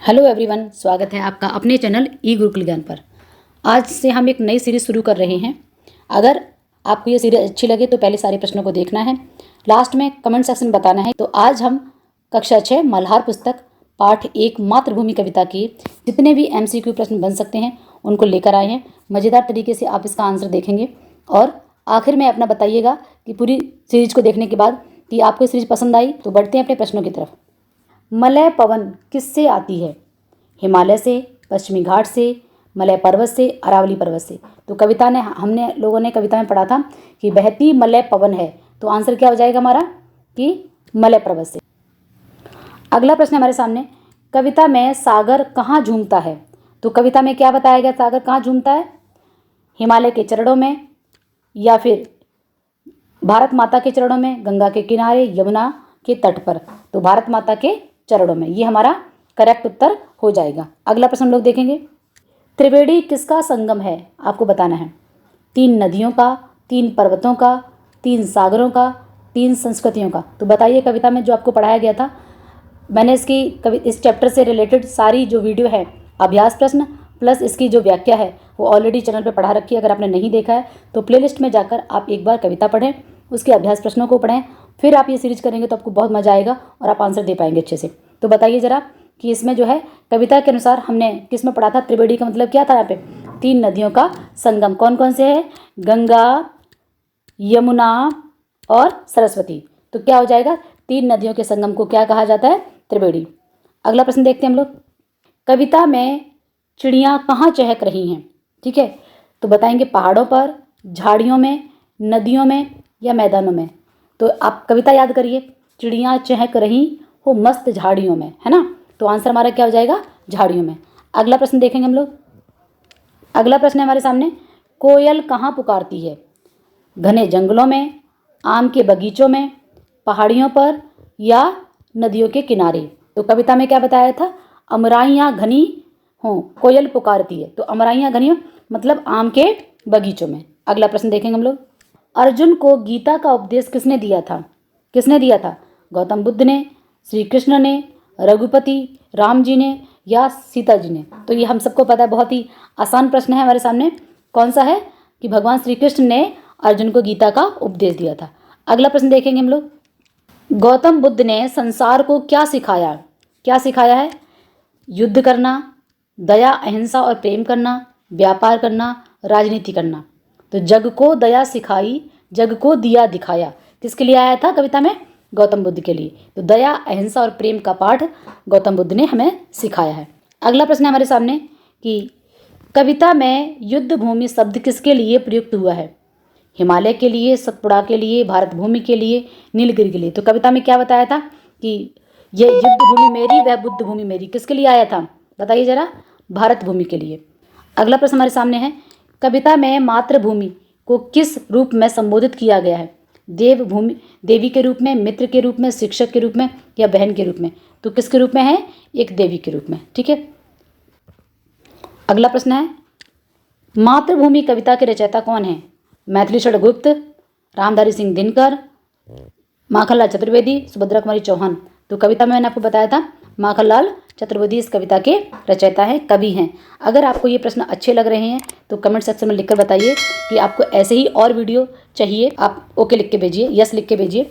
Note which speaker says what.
Speaker 1: Hello everyone, स्वागत है आपका अपने चैनल ई गुरुकुल ज्ञान पर। आज से हम एक नई सीरीज़ शुरू कर रहे हैं। अगर आपको ये सीरीज़ अच्छी लगे तो पहले सारे प्रश्नों को देखना है, लास्ट में कमेंट सेक्शन में बताना है। तो आज हम कक्षा 6 मल्हार पुस्तक पाठ 1 मातृभूमि कविता के जितने भी MCQ प्रश्न बन सकते हैं उनको लेकर आए हैं। मज़ेदार तरीके से आप इसका आंसर देखेंगे और आखिर में अपना बताइएगा कि पूरी सीरीज को देखने के बाद कि आपको सीरीज पसंद आई। तो बढ़ते हैं अपने प्रश्नों की तरफ। मलय पवन किससे आती है? हिमालय से, पश्चिमी घाट से, मलय पर्वत से, अरावली पर्वत से। तो कविता ने हमने लोगों ने कविता में पढ़ा था कि बहती मलय पवन है। तो आंसर क्या हो जाएगा हमारा कि मलय पर्वत से। अगला प्रश्न हमारे सामने, कविता में सागर कहाँ झूमता है? तो कविता में क्या बताया गया, सागर कहाँ झूमता है? हिमालय के चरणों में, या फिर भारत माता के चरणों में, गंगा के किनारे, यमुना के तट पर। तो भारत माता के चरणों में, ये हमारा करेक्ट उत्तर हो जाएगा। अगला प्रश्न हम लोग देखेंगे, त्रिवेणी किसका संगम है? आपको बताना है। 3 नदियों का, 3 पर्वतों का, 3 सागरों का, 3 संस्कृतियों का। तो बताइए, कविता में जो आपको पढ़ाया गया था, मैंने इस चैप्टर से रिलेटेड सारी जो वीडियो है, अभ्यास प्रश्न प्लस इसकी जो व्याख्या है, वो ऑलरेडी चैनल पर पढ़ा रखी है। अगर आपने नहीं देखा है तो प्लेलिस्ट में जाकर आप एक बार कविता पढ़ें, उसके अभ्यास प्रश्नों को पढ़ें, फिर आप ये सीरीज करेंगे तो आपको बहुत मजा आएगा और आप आंसर दे पाएंगे अच्छे से। तो बताइए ज़रा कि इसमें जो है कविता के अनुसार हमने किस में पढ़ा था? त्रिवेणी का मतलब क्या था? यहाँ पे 3 नदियों का संगम कौन कौन से है? गंगा, यमुना और सरस्वती। तो क्या हो जाएगा? 3 नदियों के संगम को क्या कहा जाता है? त्रिवेणी। अगला प्रश्न देखते हैं हम लोग, कविता में चिड़ियाँ कहाँ चहक रही हैं? ठीक है, तो बताएंगे पहाड़ों पर, झाड़ियों में, नदियों में या मैदानों में। तो आप कविता याद करिए, चिड़ियाँ चहक रही हो मस्त झाड़ियों में, है ना? तो आंसर हमारा क्या हो जाएगा? झाड़ियों में। अगला प्रश्न देखेंगे हम लोग। अगला प्रश्न है हमारे सामने, कोयल कहाँ पुकारती है? घने जंगलों में, आम के बगीचों में, पहाड़ियों पर या नदियों के किनारे। तो कविता में क्या बताया था? अमराइयाँ घनी हों कोयल पुकारती है। तो अमराइयाँ घनी हो मतलब आम के बगीचों में। अगला प्रश्न देखेंगे हम लोग, अर्जुन को गीता का उपदेश किसने दिया था? किसने दिया था? गौतम बुद्ध ने, श्री कृष्ण ने, रघुपति राम जी ने या सीता जी ने। तो ये हम सबको पता है, बहुत ही आसान प्रश्न है हमारे सामने। कौन सा है? कि भगवान श्री कृष्ण ने अर्जुन को गीता का उपदेश दिया था। अगला प्रश्न देखेंगे हम लोग, गौतम बुद्ध ने संसार को क्या सिखाया? क्या सिखाया है? युद्ध करना, दया अहिंसा और प्रेम करना, व्यापार करना, राजनीति करना। तो जग को दया सिखाई, जग को दिया दिखाया, किसके लिए आया था कविता में? गौतम बुद्ध के लिए। तो दया अहिंसा और प्रेम का पाठ गौतम बुद्ध ने हमें सिखाया है। अगला प्रश्न है हमारे सामने कि कविता में युद्ध भूमि शब्द किसके लिए प्रयुक्त हुआ है? हिमालय के लिए, सतपुड़ा के लिए, भारत भूमि के लिए, नीलगिरी के लिए। तो कविता में क्या बताया था कि ये युद्ध भूमि मेरी वह बुद्ध भूमि मेरी, किसके लिए आया था? बताइए जरा, भारत भूमि के लिए। अगला प्रश्न हमारे सामने है, कविता में मातृभूमि को किस रूप में संबोधित किया गया है? देवभूमि, देवी के रूप में, मित्र के रूप में, शिक्षक के रूप में या बहन के रूप में। तो किसके रूप में है? एक देवी के रूप में। ठीक है। अगला प्रश्न है, मातृभूमि कविता के रचयिता कौन है? मैथिलीशरण गुप्त, रामधारी सिंह दिनकर, माखनलाल चतुर्वेदी, सुभद्रा कुमारी चौहान। तो कविता में मैंने आपको बताया था माखनलाल चतुर्वेदी इस कविता के रचयिता हैं, कवि हैं। अगर आपको ये प्रश्न अच्छे लग रहे हैं तो कमेंट सेक्शन में लिखकर बताइए कि आपको ऐसे ही और वीडियो चाहिए। आप ओके लिख के भेजिए, यस लिख के भेजिए।